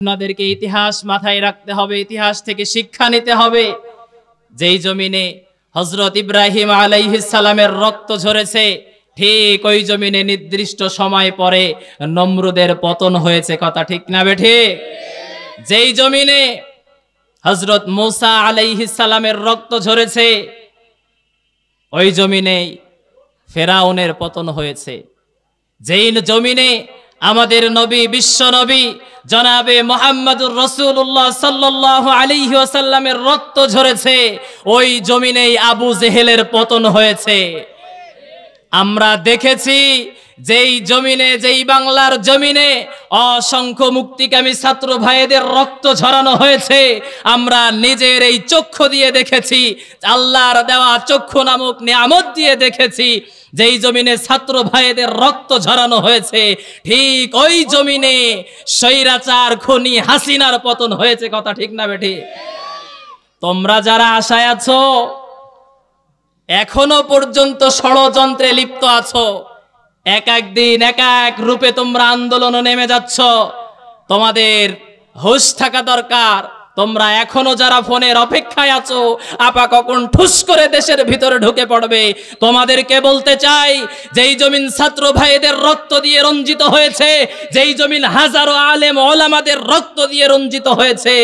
আপনাদেরকে ইতিহাস মাথায় রাখতে হবে, ইতিহাস থেকে শিক্ষা নিতে হবে। যেই জমিনে হযরত ইব্রাহিম আলাইহিস সালামের রক্ত ঝরেছে, ঠিক ওই জমিনে নির্দিষ্ট সময় পরে নমরুদের পতন হয়েছে। কথা ঠিক না বেঠিক? যেই জমিনে হযরত মূসা আলাইহিস সালামের রক্ত ঝরেছে, ওই জমিনে ফেরাউনের পতন হয়েছে। যেই জমিনে আমাদের নবী, বিশ্ব নবী জনাবে মুহাম্মদুর রাসূলুল্লাহ সাল্লাল্লাহু আলাইহি ওয়াসাল্লামের রক্ত ঝরেছে, ওই জমিনেই আবু জেহেলের পতন হয়েছে। আমরা দেখেছি যেই জমিনে, যেই বাংলার জমিনে অসংখ্য মুক্তিকামী ছাত্র ভাইদের রক্ত ঝরানো হয়েছে, আমরা নিজের এই চক্ষু দিয়ে দেখেছি, আল্লাহর দেওয়া চক্ষু নামক নিয়ামত দিয়ে দেখেছি। যেই জমিনে ছাত্র ভাইদের রক্ত ঝরানো হয়েছে, ঠিক ওই জমিনে স্বৈরাচার খুনি হাসিনার পতন হয়েছে। কথা ঠিক না বেঠিক? তোমরা যারা আশায় আছো, এখনো পর্যন্ত ষড়যন্ত্রে লিপ্ত আছো, এক এক দিন এক এক রূপে তোমরা আন্দোলনে নেমে যাচ্ছ, তোমাদের হুঁশ থাকা দরকার। তোমরা এখনো যারা ফোনের অপেক্ষায় আছো, আপা কখন ঠুস করে দেশের ভিতরে ঢুকে পড়বে, তোমাদেরকে বলতে চাই, যেই জমিন ছাত্র ভাইদের রক্ত দিয়ে রঞ্জিত হয়েছে, যেই জমিন হাজারো আলেম ওলামাদের রক্ত দিয়ে রঞ্জিত হয়েছে,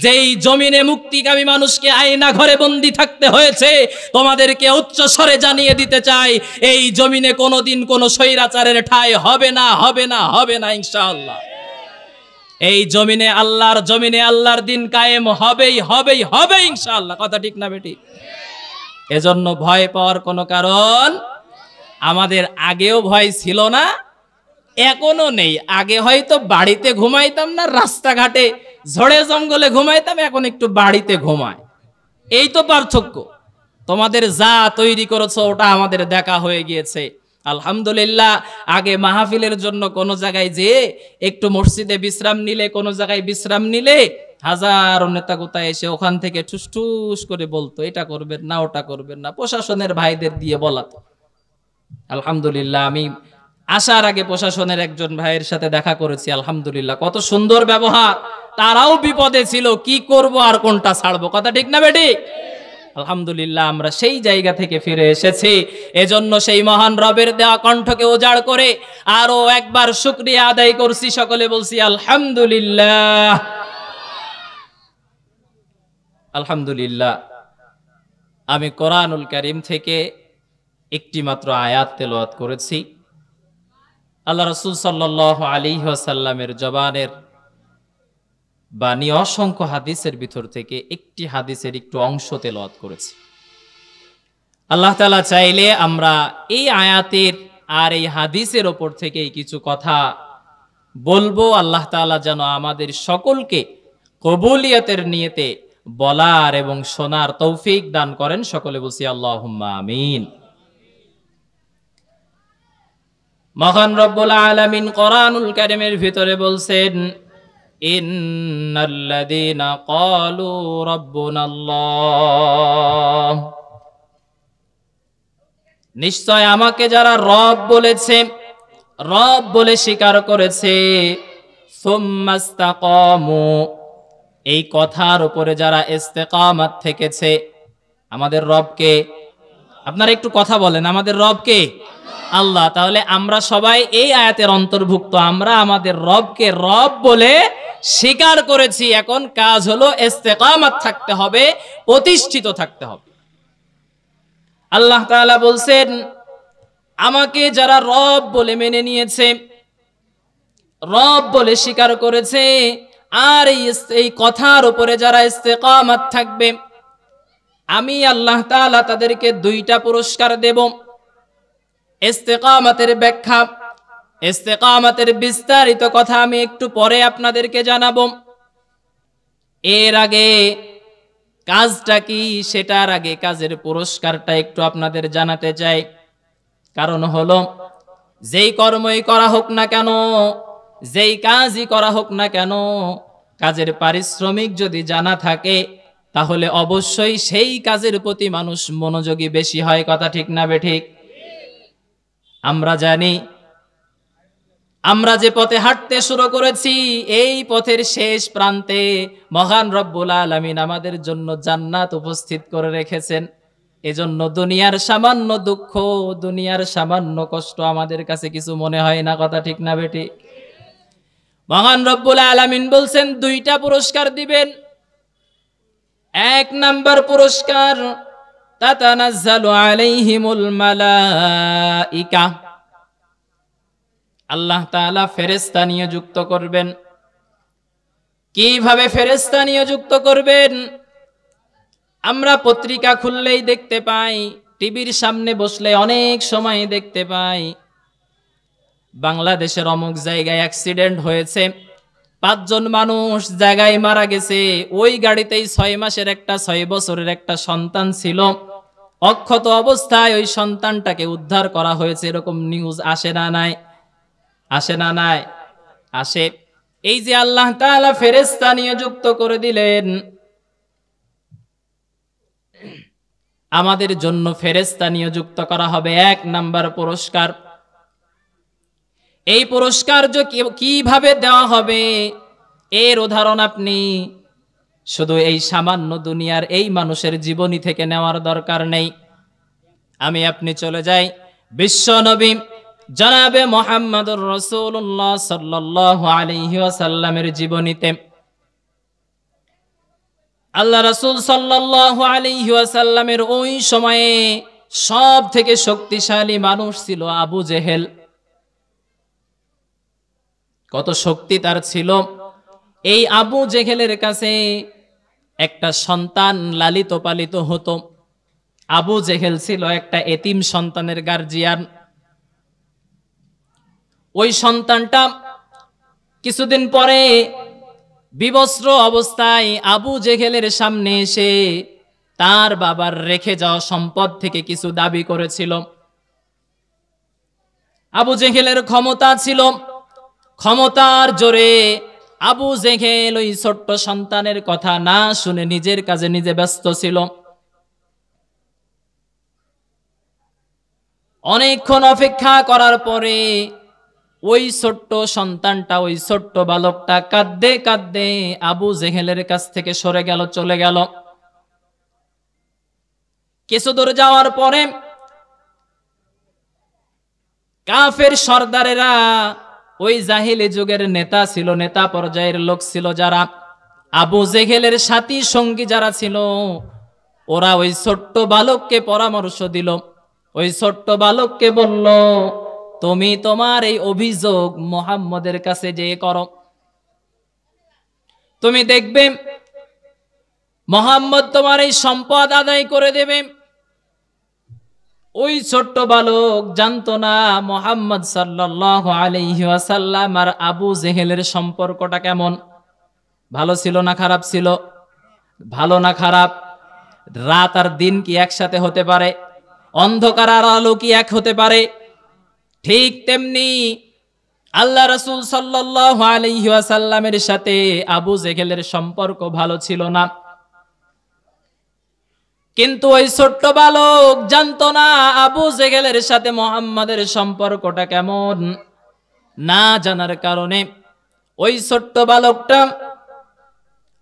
যেই জমিনে মুক্তিকামী মানুষকে আয়না ঘরে বন্দি থাকতে হয়েছে, তোমাদেরকে উচ্চ স্বরে জানিয়ে দিতে চাই, এই জমিনে কোনোদিন কোনো স্বৈরাচারের ঠাঁই হবে না, হবে না, হবে না ইনশাআল্লাহ। এই জমিনে, আল্লাহর জমিনে আল্লাহর দিন কায়েম হবেই, হবেই, হবে ইনশাআল্লাহ। কথা ঠিক না বেটি? এজন্য ভয় পাওয়ার কোনো কারণ আমাদের আগেও ভয় ছিল না, এখনো নেই। আগে হয়তো বাড়িতে ঘুমাইতাম না, রাস্তাঘাটে ঝড়ে জঙ্গলে ঘুমাইতাম, এখন একটু বাড়িতে ঘুমায়। এই তো পার্থক্য। তোমাদের যা তৈরি করেছো ওটা আমাদের দেখা হয়ে গিয়েছে। আলহামদুলিল্লাহ। আগে মাহফিলের জন্য কোনো জায়গায় যেয়ে একটু মসজিদে বিশ্রাম নিলে, কোনো জায়গায় বিশ্রাম নিলে হাজারো নেতা কোথায় এসে ওখান থেকে ঠুস ঠুস করে বলতো, এটা করবেন না, ওটা করবেন না। প্রশাসনের ভাইদের দিয়ে বলাতো। আলহামদুলিল্লাহ, আমি আসার আগে প্রশাসনের একজন ভাইয়ের সাথে দেখা করেছি। আলহামদুলিল্লাহ, কত সুন্দর ব্যবহার। তারাও বিপদে ছিল, কি করব আর কোনটা ছাড়বো। কথা ঠিক না বেটি? আলহামদুলিল্লাহ, আমরা সেই জায়গা থেকে ফিরে এসেছি। এজন্য সেই মহান রবের দেওয়া কণ্ঠকে উজাড় করে আরো একবার শুকরিয়া আদায় করছি। সকলে বলছি আলহামদুলিল্লাহ, আলহামদুলিল্লাহ। আমি কোরআনুল কারীম থেকে একটি মাত্র আয়াত তেলাওয়াত করেছি। আল্লাহ রাসূল সাল্লাল্লাহু আলাইহি ওয়াসাল্লামের জবানের বাণী অসংখ্য হাদিসের ভিতর থেকে একটি হাদিসের একটু অংশ তেলাওয়াত করেছি। আল্লাহ তাআলা চাইলে আমরা এই আয়াতের আর এই হাদিসের ওপর থেকে কিছু কথা বলবো। আল্লাহ তাআলা যেন আমাদের সকলকে কবুলিয়তের নিয়তে বলার এবং শোনার তৌফিক দান করেন। সকলে বলছি আল্লাহুম্মা আমিন। মহান রব্বুল আলামিন কোরআনুল কারীমের ভিতরে বলছেন, ইন্নাল্লাযীনা ক্বালু রাব্বুনাল্লাহ, নিশ্চয় আমাকে যারা রব বলেছে, রব বলে স্বীকার করেছে, সুম্মাস্তাকামু, এই কথার উপরে যারা ইস্তেকামাত থেকেছে। আমাদের রবকে, আপনারা একটু কথা বলেন, আমাদের রবকে আল্লাহ। তাহলে আমরা সবাই এই আয়াতের অন্তর্ভুক্ত। আমরা আমাদের রবকে রব বলে স্বীকার করেছি। এখন কাজ হলো ইস্তেকামাত থাকতে হবে, প্রতিষ্ঠিত থাকতে হবে। আল্লাহ তাআলা বলছেন, আমাকে যারা রব বলে মেনে নিয়েছে, রব বলে স্বীকার করেছে, আর এই কথার উপরে যারা ইস্তেকামাত থাকবে, আমি আল্লাহ তাআলা তাদেরকে দুইটা পুরস্কার দেব। ইস্তেকামাতের ব্যাখ্যা, ইস্তেকামাতের বিস্তারিত কথা আমি একটু পরে আপনাদেরকে জানাবো। এর আগে কাজটা কি, সেটার আগে কাজের পুরস্কারটা একটু আপনাদের জানাতে চাই। কারণ হলো, যেই কর্মই করা হোক না কেন, যেই কাজই করা হোক না কেন, কাজের পারিশ্রমিক যদি জানা থাকে, তাহলে অবশ্যই সেই কাজের প্রতি মানুষ মনোযোগী বেশি হয়। কথা ঠিক না বেঠিক? আমরা জানি আমরা যে পথে হাঁটতে শুরু করেছি এই পথের শেষ প্রান্তে মহান রব্বুল আলামিন আমাদের জন্য জান্নাত উপস্থিত করে রেখেছেন। এজন্য দুনিয়ার সামান্য দুঃখ, দুনিয়ার সামান্য কষ্ট আমাদের কাছে কিছু মনে হয় না। কথা ঠিক না বেটি? মহান রব্বুল আলামিন বলছেন দুইটা পুরস্কার দিবেন। এক নাম্বার পুরস্কার, তাতানাজ্জালু আলাইহিমুল মালাইকা, আল্লাহ তাআলা ফেরেশতা নিযুক্ত করবেন। কিভাবে ফেরেশতা নিযুক্ত করবেন? আমরা পত্রিকা খুললেই দেখতে পাই, টিভির সামনে বসলে অনেক সময় দেখতে পাই, বাংলাদেশের অমুক জায়গায় অ্যাক্সিডেন্ট হয়েছে, 5 জন মানুষ জায়গায় মারা গেছে। ওই গাড়িতেই 6 মাসের একটা 6 বছরের একটা সন্তান ছিল, অক্ষত অবস্থায় ওই সন্তানটাকে উদ্ধার করা হয়েছে। এরকম নিউজ আসে না নাই? আসে না নাই? আসে। এই যে আল্লাহ তাআলা ফেরেশতা নিযুক্ত করে দিলেন, আমাদের জন্য ফেরেশতা নিযুক্ত করা হবে, 1 নাম্বার পুরস্কার। এই পুরস্কার কিভাবে দেওয়া হবে এর উদাহরণ আপনি শুধু এই সামান্য দুনিয়ার এই মানুষের জীবনী থেকে নেওয়ার দরকার নেই। আমি আপনি চলে যাই বিশ্ব নবী জনাবে মুহাম্মদুর রাসূলুল্লাহ সাল্লাল্লাহু আলাইহি ওয়াসাল্লামের জীবনীতে। আল্লাহ রাসূল সাল্লাল্লাহু আলাইহি ওয়াসাল্লামের ওই সময়ে সব থেকে শক্তিশালী মানুষ ছিল আবু জেহেল। কত শক্তি তার ছিল! এই আবু জেহেলের কাছে একটা সন্তান লালিত পালিত হতো। আবু জেহেল ছিল একটা এতিম সন্তানের গার্জিয়ান। ওই সন্তানটা কিছুদিন পরে বিবস্ত্র অবস্থায় আবু জেহেলের সামনে এসে তার বাবার রেখে যাওয়া সম্পদ থেকে কিছু দাবি করেছিল। আবু জেহেলের ক্ষমতা ছিল, ক্ষমতার জোরে আবু জেহেল ওই ছোট্ট সন্তানের কথা না শুনে নিজের কাজে নিজে ব্যস্ত ছিল। অনেকক্ষণ অপেক্ষা করার পরে ওই ছোট্ট সন্তানটা, ওই ছোট্ট বালকটা কাঁদতে কাঁদতে আবু জেহেলের কাছ থেকে সরে গেল, চলে গেল। কিছু দূর যাওয়ার পরে কাফের সর্দারেরা, ওই জাহিলি যুগের নেতা ছিল, নেতা পর্যায়ের লোক ছিল যারা, আবু জেহেলের সাথী সঙ্গী যারা ছিল, ওরা ওই ছোট্ট বালককে পরামর্শ দিল। ওই ছোট্ট বালককে বলল, তুমি তোমার এই অভিযোগ মুহাম্মদের কাছে যেয়ে করো, তুমি দেখবে মুহাম্মদ তোমার এই সম্পদ আদায় করে দেবে। ওই ছোট্ট বালক জানতো না মুহাম্মদ সাল্লাল্লাহু আলাইহি ওয়াসাল্লাম আর আবু জেহেলের সম্পর্কটা কেমন। ভালো ছিল না খারাপ ছিল? ভালো না খারাপ? রাত আর দিন কি একসাথে হতে পারে? অন্ধকার আর আলো কি এক হতে পারে? ঠিক তেমনি আল্লাহ রাসূল সাল্লাল্লাহু আলাইহি ওয়াসাল্লামের সাথে আবু জেহেলের সম্পর্ক ভালো ছিল না। কিন্তু ওই ছোট্ট বালক জানতো না আবু জেহেলের সাথে মুহাম্মাদের সম্পর্কটা কেমন। না জানার কারণে ওই ছোট্ট বালকটা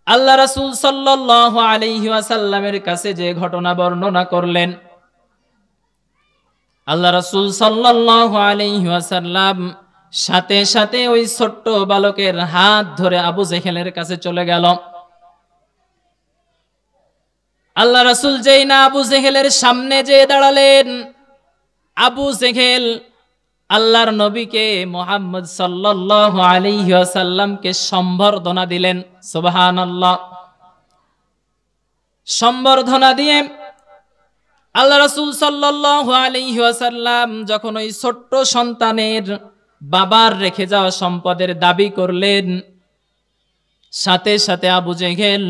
আল্লাহ রাসূল সাল্লাল্লাহু আলাইহি ওয়াসাল্লামের কাছে যে ঘটনা বর্ণনা করলেন, আল্লাহ রাসূল সাল্লাল্লাহু আলাইহি ওয়াসাল্লাম সাথে সাথে ওই ছোট্ট বালকের হাত ধরে আবু জেহেলের কাছে চলে গেল। আল্লাহ রাসূল যেই না আবু জেহেলের সামনে যেয়ে দাঁড়ালেন, আবু জেহেল আল্লাহর নবীকে মুহাম্মদ সাল্লাল্লাহু আলাইহি ওয়াসাল্লামকে সম্বর্ধনা দিলেন। সুবহানাল্লাহ। সম্বর্ধনা দিয়ে আল্লাহ রাসূল সাল্লাল্লাহু আলাইহি ওয়াসাল্লাম যখন ওই ছোট্ট সন্তানের বাবার রেখে যাওয়া সম্পদের দাবি করলেন, সাথে সাথে আবু জেহেল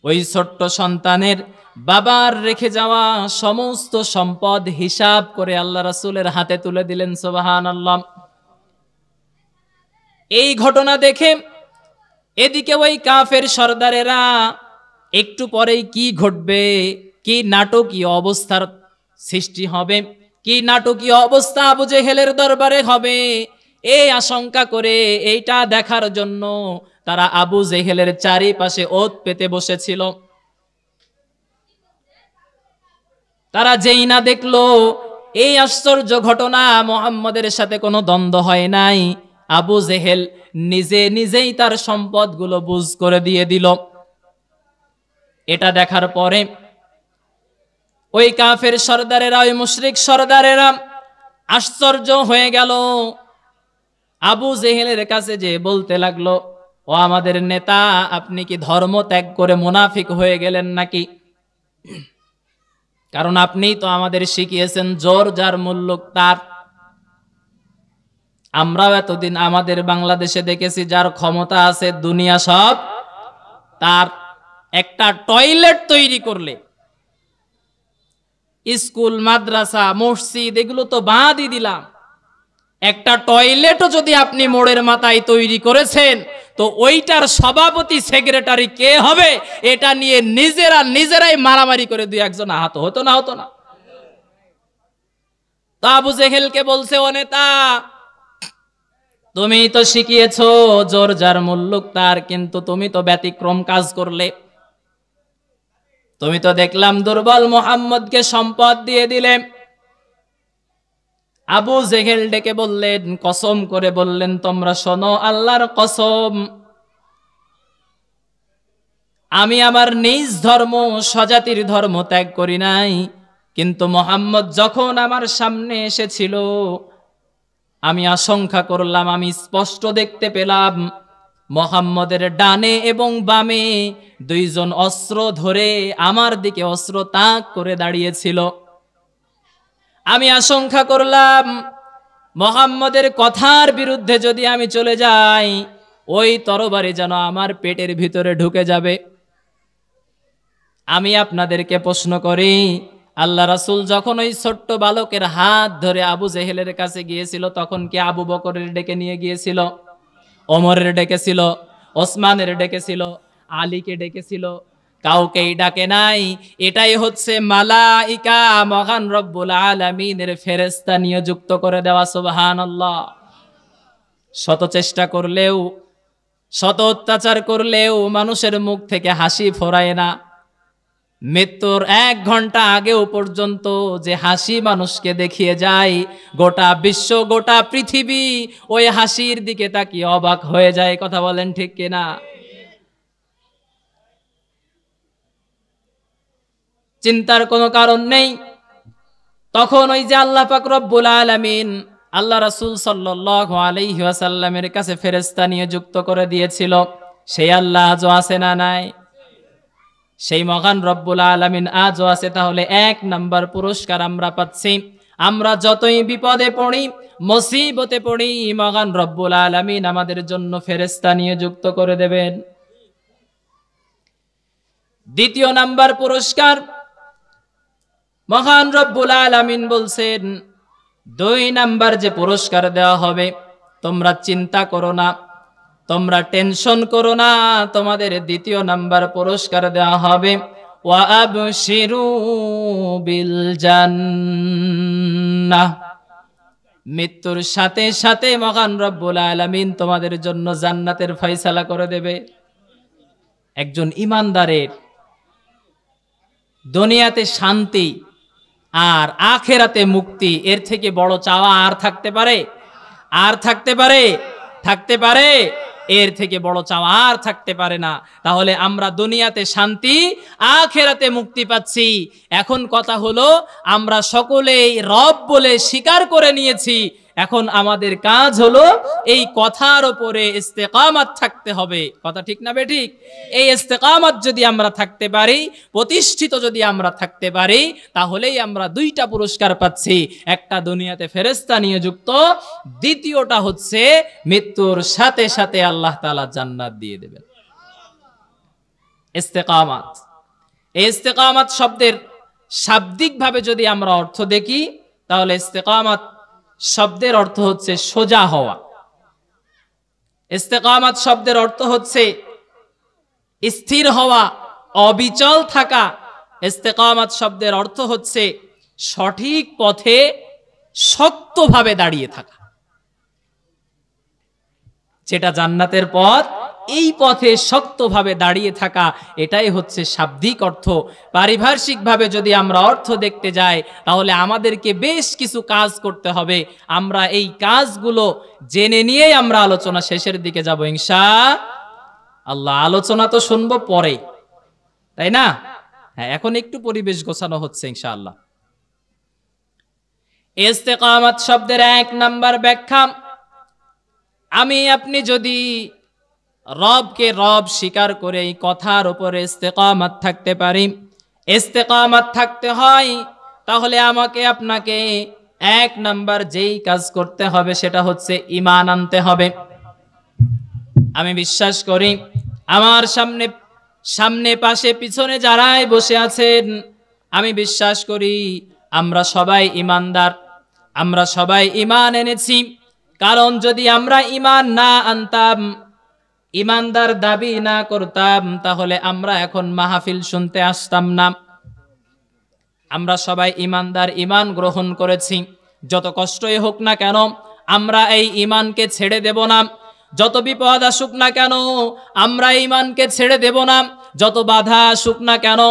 ওই ছোট্ট সন্তানের বাবার রেখে যাওয়া সমস্ত সম্পদ হিসাব করে আল্লাহ রাসূলের হাতে তুলে দিলেন। সুবহানাল্লাহ। এই ঘটনা দেখে এদিকে ওই কাফের সর্দারেরা একটু পরেই কি ঘটবে, কি নাটকীয় অবস্থার সৃষ্টি হবে, কি নাটকীয় অবস্থা আবু জেহেলের দরবারে হবে, এই আশঙ্কা করে, এইটা দেখার জন্য তারা আবু জেহেলের চারিপাশে ওত পেতে বসেছিল। তারা যেই না দেখলো এই আশ্চর্য ঘটনা, মুহাম্মদের সাথে কোনো দ্বন্দ্ব হয় নাই, আবু জেহেল নিজে নিজেই তার সম্পদগুলো বুঝ করে দিয়ে দিল। এটা দেখার পরে ওই কাফের সর্দারেরা, ওই মুশরিক সর্দারেরা আশ্চর্য হয়ে গেল। আবু জেহেলের কাছে যে বলতে লাগলো, ও আমাদের নেতা, আপনি কি ধর্ম ত্যাগ করে মুনাফিক হয়ে গেলেন নাকি? কারণ আপনিই তো আমাদের শিখিয়েছেন জোর যার মুল্লুক তার। আমরাও এতদিন আমাদের বাংলাদেশে দেখেছি যার ক্ষমতা আছে দুনিয়া সব তার। একটা টয়লেট তৈরি করলে, স্কুল, মাদ্রাসা, মসজিদ এগুলো তো বাদই দিলাম, একটা টয়লেটও যদি আপনি মোড়ের মাথায় তৈরি করেছেন, তো ওইটার সভাপতি সেক্রেটারি কে হবে, এটা নিয়ে নিজেরাই মারামারি করে দুই একজন আহত হতো না? হতো না? তা আবু জেহেলকে বলছে, ও নেতা, তুমি তো শিখিয়েছো জোর যার মুল্লুক তার, কিন্তু তুমি তো ব্যতিক্রম কাজ করলে। তুমি তো দেখলাম দুর্বল মুহাম্মদকে সম্পদ দিয়ে দিলে। আবু জেহেল ডেকে বললেন, কসম করে বললেন, তোমরা শোনো, আল্লাহর কসম, আমি আমার নিজ ধর্ম, স্বজাতির ধর্ম ত্যাগ করি নাই, কিন্তু মুহাম্মদ যখন আমার সামনে এসেছিল, আমি আশঙ্কা করলাম, আমি স্পষ্ট দেখতে পেলাম মুহাম্মদের ডানে এবং বামে দুইজন অস্ত্র ধরে আমার দিকে অস্ত্র তাক করে দাঁড়িয়েছিল। আমি আশঙ্কা করলাম মুহাম্মদের কথার বিরুদ্ধে যদি আমি চলে যাই, ওই তরবারি যেন আমার পেটের ভিতরে ঢুকে যাবে। আমি আপনাদেরকে প্রশ্ন করি, আল্লাহ রাসূল যখন ওই ছোট্ট বালকের হাত ধরে আবু জেহেলের কাছে গিয়েছিল, তখন কি আবু বকরের ডেকে নিয়ে গিয়েছিল, ওমরের ডেকেছিল, ওসমানের ডেকেছিল, আলীকে ডেকেছিল? কাউকেই ডাকে নাই। এটাই হচ্ছে মালাইকা, মহান রব্বুল আলামিনের ফেরেশতা নিযুক্ত করে দেওয়া। সুবহানাল্লাহ। শত চেষ্টা করলেও, শত অত্যাচার করলেও মানুষের মুখ থেকে হাসি ফোরায় না। মৃত্যুর 1 ঘন্টা আগেও পর্যন্ত যে হাসি মানুষকে দেখিয়ে যায়, গোটা বিশ্ব, গোটা পৃথিবী ওই হাসির দিকে তাকিয়ে অবাক হয়ে যায়। কথা বলেন ঠিক কিনা? চিন্তার কোনো কারণ নেই। তখন ওই যে আল্লাহ পাক রব্বুল আলামিন আল্লাহ রাসূল সাল্লাল্লাহু আলাইহি ওয়াসাল্লামের কাছে ফেরেশতা নিযুক্ত করে দিয়েছিল, সেই আল্লাহ আজও আছে না নাই? সেই মহান রব্বুল আলামিন আজও আছে। তাহলে 1 নাম্বার পুরস্কার আমরা পাচ্ছি, আমরা যতই বিপদে পড়ি, মুসিবতে পড়ি, মহান রব্বুল আলামিন আমাদের জন্য ফেরেশতা নিযুক্ত করে দেবেন। 2 নাম্বার পুরস্কার, মহান রব্বুল আলামিন বলছেন 2 নাম্বার যে পুরস্কার দেওয়া হবে, তোমরা চিন্তা করো না, তোমরা টেনশন করো না, তোমাদের 2 নাম্বার পুরস্কার দেওয়া হবে, ওয়া আবশিরু বিল জান্নাহ। মৃত্যুর সাথে সাথে মহান রব্বুল আলামিন তোমাদের জন্য জান্নাতের ফয়সালা করে দেবে। একজন ঈমানদারের দুনিয়াতে শান্তি আর আখেরাতে মুক্তি, এর থেকে বড় চাওয়া আর থাকতে পারে? আর থাকতে পারে? থাকতে পারে? এর থেকে বড় চাওয়া আর থাকতে পারে না। তাহলে আমরা দুনিয়াতে শান্তি, আখেরাতে মুক্তি পাচ্ছি। এখন কথা হলো, আমরা সকলেই রব বলে স্বীকার করে নিয়েছি, এখন আমাদের কাজ হলো এই কথার উপরে ইস্তেকামাত থাকতে হবে। কথা ঠিক না বেঠিক? এই ইস্তেকামাত যদি আমরা থাকতে পারি, প্রতিষ্ঠিত যদি আমরা থাকতে পারি, তাহলেই আমরা 2টা পুরস্কার পাচ্ছি। একটা দুনিয়াতে ফেরেশতা নিযুক্ত, দ্বিতীয়টা হচ্ছে মৃত্যুর সাথে সাথে আল্লাহ তাআলা জান্নাত দিয়ে দেবেন। ইস্তেকামাত, এই ইস্তেকামাত শব্দের শাব্দিকভাবে যদি আমরা অর্থ দেখি, তাহলে ইস্তেকামাত শব্দের অর্থ হচ্ছে সোজা হওয়া। ইস্তেকামাত শব্দের অর্থ হচ্ছে স্থির হওয়া, অবিচল থাকা। ইস্তেকামাত শব্দের অর্থ হচ্ছে সঠিক পথে শক্তভাবে দাঁড়িয়ে থাকা। যেটা জান্নাতের পথ, এই পথে শক্তভাবে দাঁড়িয়ে থাকা, এটাই হচ্ছে শাব্দিক অর্থ। পারিভাষিকভাবে যদি আমরা অর্থ দেখতে যাই, তাহলে আমাদেরকে বেশ কিছু কাজ করতে হবে। আমরা এই কাজগুলো জেনে নিয়েই আমরা আলোচনা শেষের দিকে যাব ইনশাআল্লাহ। আলোচনা তো শুনবো পরে, তাই না? হ্যাঁ, এখন একটু পরিবেশ গোছানো হচ্ছে ইনশাআল্লাহ। ইস্তেকামাত শব্দের 1 নাম্বার ব্যাখ্যা, আমি আপনি যদি রবকে রব স্বীকার করে এই কথার উপরে ইস্তেকামাত থাকতে পারি, ইস্তেকামাত থাকতে হয়, তাহলে আমাকে আপনাকে 1 নাম্বার যেই কাজ করতে হবে সেটা হচ্ছে ঈমান আনতে হবে। আমি বিশ্বাস করি আমার সামনে পাশে পিছনে যারাই বসে আছেন, আমি বিশ্বাস করি আমরা সবাই ঈমানদার, আমরা সবাই ঈমান এনেছি। কারণ যদি আমরা ঈমান না আনতাম, ঈমানদার দাবি না করতাম, তাহলে আমরা এখন মাহফিল শুনতে আসতাম না। আমরা সবাই ঈমানদার, ঈমান গ্রহণ করেছি। যত কষ্টই হোক না কেন আমরা এই ঈমানকে ছেড়ে দেব না। যত বিপদ আসুক না কেন আমরা ঈমানকে ছেড়ে দেব না। যত বাধা আসুক না কেন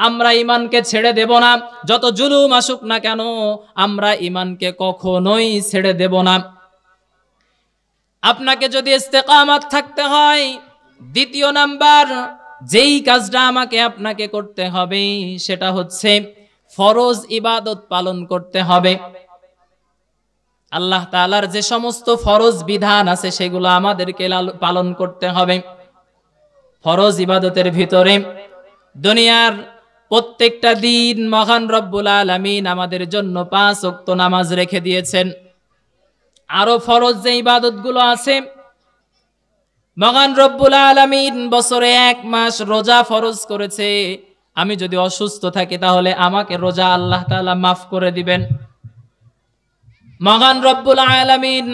আমরা ঈমানকে ছেড়ে দেব না। যত জুলুম আসুক না কেন আমরা ঈমানকে কখনোই ছেড়ে দেব না। আপনাকে যদি ইস্তেকামাত থাকতে হয়, 2 নাম্বার যেই কাজটা আমাকে আপনাকে করতে হবে সেটা হচ্ছে ফরজ ইবাদত পালন করতে হবে। আল্লাহ তাআলার যে সমস্ত ফরজ বিধান আছে সেগুলো আমাদেরকে পালন করতে হবে। ফরজ ইবাদতের ভিতরে দুনিয়ার প্রত্যেকটা দিন মহান রব্বুল আলামিন আমাদের জন্য 5 ওয়াক্ত নামাজ রেখে দিয়েছেন। আরো ফরজ যে ইবাদতগুলো আছে, মহান রব্বুল আলামিন বছরে 1 মাস রোজা ফরজ করেছে। আমি যদি অসুস্থ থাকি তাহলে আমাকে রোজা আল্লাহ তাআলা মাফ করে দিবেন। মহান রব্বুল আলামিন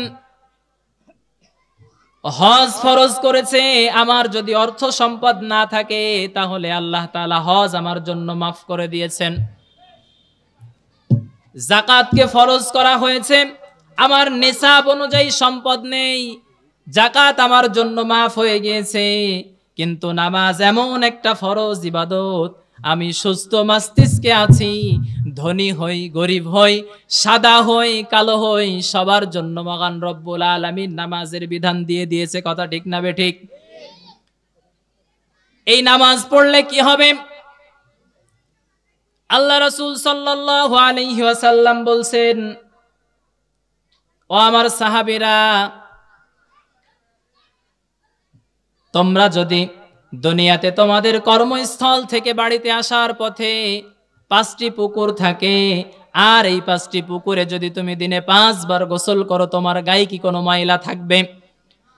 হজ ফরজ করেছে। আমার যদি অর্থ সম্পদ না থাকে তাহলে আল্লাহ তাআলা হজ আমার জন্য মাফ করে দিয়েছেন। যাকাতকে ফরজ করা হয়েছে। আমার নিসাব অনুযায়ী সম্পদ নেই, যাকাত আমার জন্য মাফ হয়ে গিয়েছে। কিন্তু নামাজ এমন একটা ফরজ ইবাদত, আমি সুস্থ মস্তিষ্কে আছি, ধনী হই গরিব হই, সাদা হই কালো হই, সবার জন্য মহান রব্বুল আলামিন নামাজের বিধান দিয়ে দিয়েছে। কথা ঠিক না বেঠিক? এই নামাজ পড়লে কি হবে? আল্লাহ রাসূল সাল্লাল্লাহু আলাইহি ওয়াসাল্লাম বলছেন, ও আমার সাহাবীরা, তোমরা যদি দুনিয়াতে তোমাদের কর্মস্থল থেকে বাড়িতে আসার পথে 5টি পুকুর থাকে, আর এই 5টি পুকুরে যদি তুমি দিনে 5 বার গোসল করো, তোমার গায়ে কি কোনো ময়লা থাকবে?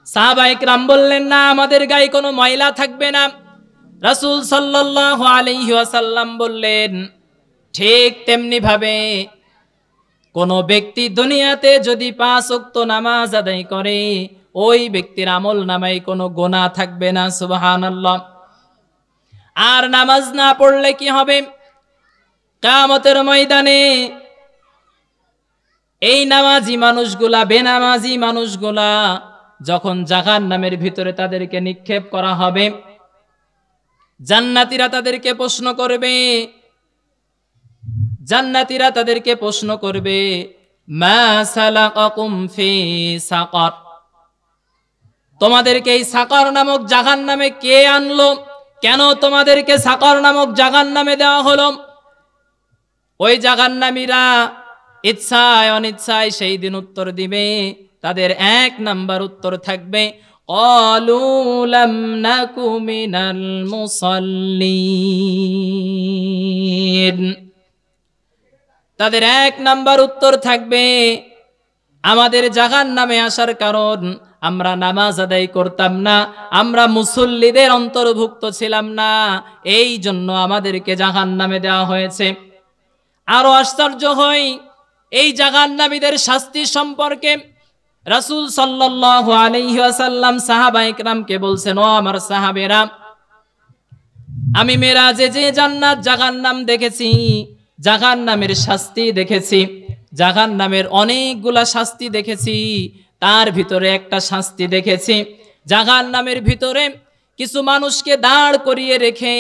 সাহাবায়ে কেরাম বললেন, না, আমাদের গায়ে কোনো ময়লা থাকবে না। রাসূল সাল্লাল্লাহু আলাইহি ওয়াসাল্লাম বললেন, ঠিক তেমনি ভাবে কোন ব্যক্তি দুনিয়াতে যদি 5 ওয়াক্ত নামাজ আদায় করে, ওই ব্যক্তির আমল নামায় কোনো গুনাহ থাকবে না। সুবহানাল্লাহ। আর নামাজ না পড়লে কি হবে? কিয়ামতের ময়দানে এই নামাজি মানুষগুলা, বেনামাজি মানুষগুলা যখন জাহান্নামের ভিতরে তাদেরকে নিক্ষেপ করা হবে, জান্নাতীরা তাদেরকে প্রশ্ন করবে, জান্নাতীরা তাদেরকে প্রশ্ন করবে, মা সালাকাকুম ফি সাকার, তোমাদেরকে এই সাকার নামক জাহান্নামে কে আনলো? কেন তোমাদেরকে সাকার নামক জাহান্নামে দেওয়া হলো? ওই জাহান্নামীরা ইচ্ছায় অনিচ্ছায় সেই দিন উত্তর দিবে। তাদের 1 নাম্বার উত্তর থাকবে, ক্বালু লাম নাকু মিনাল মুসাল্লিন। তাদের 1 নাম্বার উত্তর থাকবে, আমাদের জাহান্নামে আসার কারণ আমরা নামাজ আদায় করতাম না, আমরা মুসল্লিদের অন্তর্ভুক্ত ছিলাম না, এই জন্য আমাদেরকে জাহান্নামে দেওয়া হয়েছে। আরো আশ্চর্য হয়, এই জাহান্নামীদের শাস্তি সম্পর্কে রাসূল সাল্লাল্লাহু আলাইহি ওয়াসাল্লাম সাহাবায়ে কেরামকে বলছেন, ও আমার সাহাবেরা, আমি মেরাজে যে জান্নাত জাহান্নাম দেখেছি, জাহান্নামের শাস্তি দেখেছি, জাহান্নামের অনেকগুলা শাস্তি দেখেছি। তার ভিতরে একটা শাস্তি দেখেছি। জাহান্নামের ভিতরে কিছু মানুষকে দাঁড় করিয়ে রেখে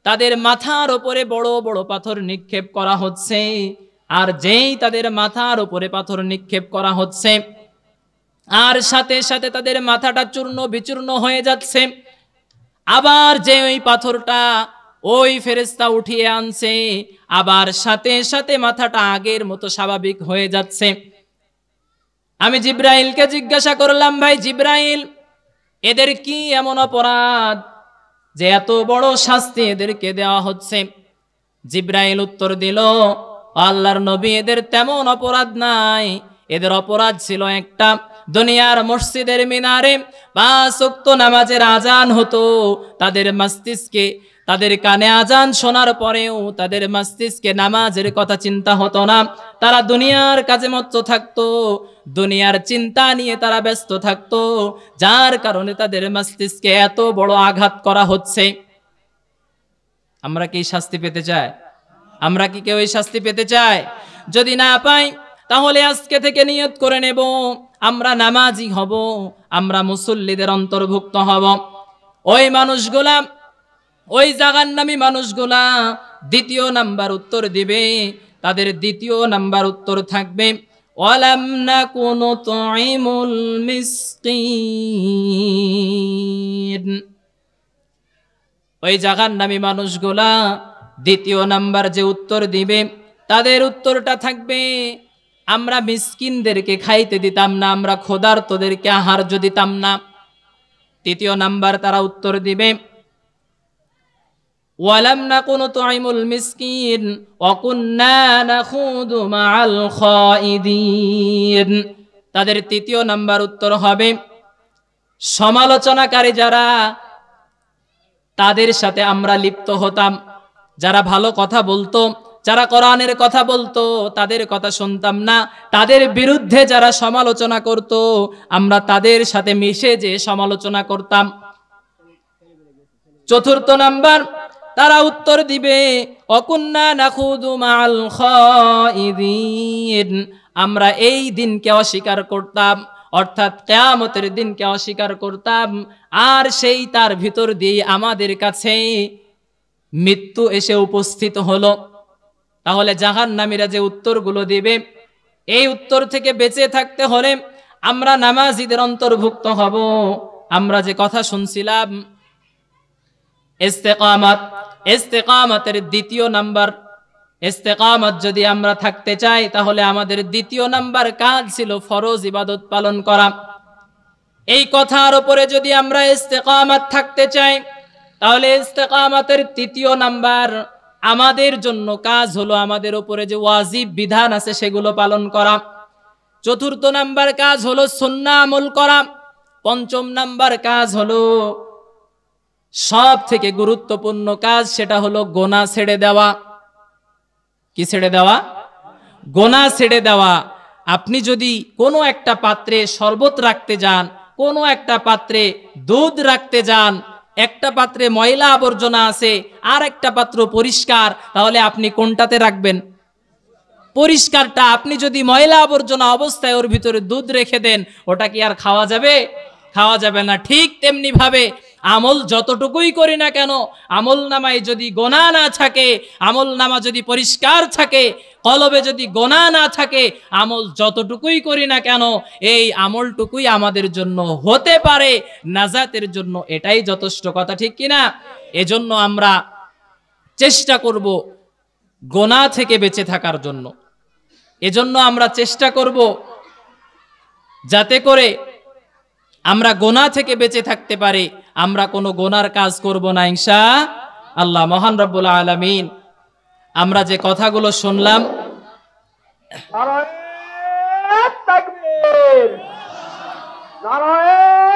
তাদের মাথার উপরে বড় বড় পাথর নিক্ষেপ করা হচ্ছে। আর যেই তাদের মাথার উপরে পাথর নিক্ষেপ করা হচ্ছে, আর সাথে সাথে তাদের মাথাটা চূর্ণ বিচূর্ণ হয়ে যাচ্ছে, আবার যে ওই পাথরটা ওই ফেরেশতা উঠিয়ে আনছে, আবার সাথে সাথে মাথাটা আগের মতো স্বাভাবিক হয়ে যাচ্ছে। আমি জিব্রাইলকে জিজ্ঞাসা করলাম, ভাই জিব্রাইল, এদের কি এমন অপরাধ যে এত বড় শাস্তি এদেরকে দেওয়া হচ্ছে? জিব্রাইল উত্তর দিল, আল্লাহর নবী, এদের তেমন অপরাধ নাই। এদের অপরাধ ছিল একটা, দুনিয়ার মসজিদের মিনারে 5 ওয়াক্ত নামাজের আজান হতো, তাদের মস্তিষ্কে, তাদের কানে আজান শোনার পরেও তাদের মস্তিষ্কে নামাজের কথা চিন্তা হতো না। তারা দুনিয়ার কাজে মত্ত থাকতো, দুনিয়ার চিন্তা নিয়ে তারা ব্যস্ত থাকতো, যার কারণে তাদের মস্তিষ্কে এত বড় আঘাত করা হচ্ছে। আমরা কি শাস্তি পেতে চাই? আমরা কি কেউ এই শাস্তি পেতে চাই? যদি না পাই তাহলে আজকে থেকে নিয়ত করে নেব, আমরা নামাজি হব, আমরা মুসল্লিদের অন্তর্ভুক্ত হব। ওই মানুষগুলা, ওই জাহান্নামী মানুষগুলা দ্বিতীয় নাম্বার উত্তর দিবে। তাদের দ্বিতীয় নাম্বার উত্তর থাকবে, ওয়ালাম নাকুনু তুইমুল মিসকিন। ওই জাহান্নামী মানুষগুলা দ্বিতীয় নাম্বার যে উত্তর দিবে, তাদের উত্তরটা থাকবে, আমরা মিসকিনদেরকে খাইতে দিতাম না, আমরা ক্ষুধার্তদেরকে আহার্য দিতাম না। তৃতীয় নাম্বার তারা উত্তর দিবে, ওয়ালাম নাকুনু তুইমুল মিসকিন ওয়া কুন্না নাখুদু মাআল খাইদিন। তাদের তৃতীয় নাম্বার উত্তর হবে, সমালোচনাকারী যারা, তাদের সাথে আমরা লিপ্ত হতাম। যারা ভালো কথা বলতো, যারা কোরআনের কথা বলতো, তাদের কথা শুনতাম না। তাদের বিরুদ্ধে যারা সমালোচনা করত, আমরা তাদের সাথে মিশে যে সমালোচনা করতাম। চতুর্থ নাম্বার তারা উত্তর দিবে, অকুন্না নাখুদু মাআল খাইদিন। আমরা এই দিনকে অস্বীকার করতাম, অর্থাৎ কিয়ামতের দিনকে অস্বীকার করতাম, আর সেই তার ভিতর দিয়ে আমাদের কাছে মৃত্যু এসে উপস্থিত হলো। তাহলে জাহান্নামীরা যে উত্তরগুলো দিবে, এই উত্তর থেকে বেঁচে থাকতে হলে আমরা নামাজিদের অন্তর্ভুক্ত হব। আমরা যে কথা শুনছিলাম, ইস্তেকামাত, ইস্তেকামাতের দ্বিতীয় নাম্বার, ইস্তেকামাত যদি আমরা থাকতে চাই তাহলে আমাদের দ্বিতীয় নাম্বার কাজ ছিল ফরজ ইবাদত পালন করা। এই কথার উপরে যদি আমরা ইস্তেকামাত থাকতে চাই তাহলে ইস্তেকামাতের তৃতীয় নাম্বার আমাদের জন্য কাজ হলো আমাদের উপরে যে ওয়াজিব বিধান আছে সেগুলো পালন করা। চতুর্থ নাম্বার কাজ হলো সুন্নাহ আমল করা। পঞ্চম নাম্বার কাজ হলো সব থেকে গুরুত্বপূর্ণ কাজ, সেটা হলো গোনা ছেড়ে দেওয়া। কি ছেড়ে দেওয়া? গোনা ছেড়ে দেওয়া। আপনি যদি কোনো একটা পাত্রে শরবত রাখতে যান, কোনো একটা পাত্রে দুধ রাখতে যান, একটা পাত্রে ময়লা আবর্জনা আছে আর একটা পাত্র পরিষ্কার, তাহলে আপনি কোনটাতে রাখবেন? পরিষ্কারটা। আপনি যদি ময়লা আবর্জনা অবস্থায় ওর ভিতরে দুধ রেখে দেন, ওটা কি আর খাওয়া যাবে? খাওয়া যাবে না। ঠিক তেমনি ভাবে আমল যতটুকুই করি না কেন, আমল নামায় যদি গোনা না থাকে, আমল নামা যদি পরিষ্কার থাকে, কলবে যদি গোনা না থাকে, আমল যতটুকুই করি না কেন এই আমলটুকুই আমাদের জন্য হতে পারে নাজাতের জন্য, এটাই যথেষ্ট। কথা ঠিক কিনা? এজন্য আমরা চেষ্টা করব গোনা থেকে বেঁচে থাকার জন্য। এজন্য আমরা চেষ্টা করব যাতে করে আমরা গোনা থেকে বেঁচে থাকতে পারি। আমরা কোনো গোনার কাজ করব না ইনশাআল্লাহ। মহান রব্বুল আলামিন আমরা যে কথাগুলো শুনলাম, নারায়ে তাকবীর, নারায়ে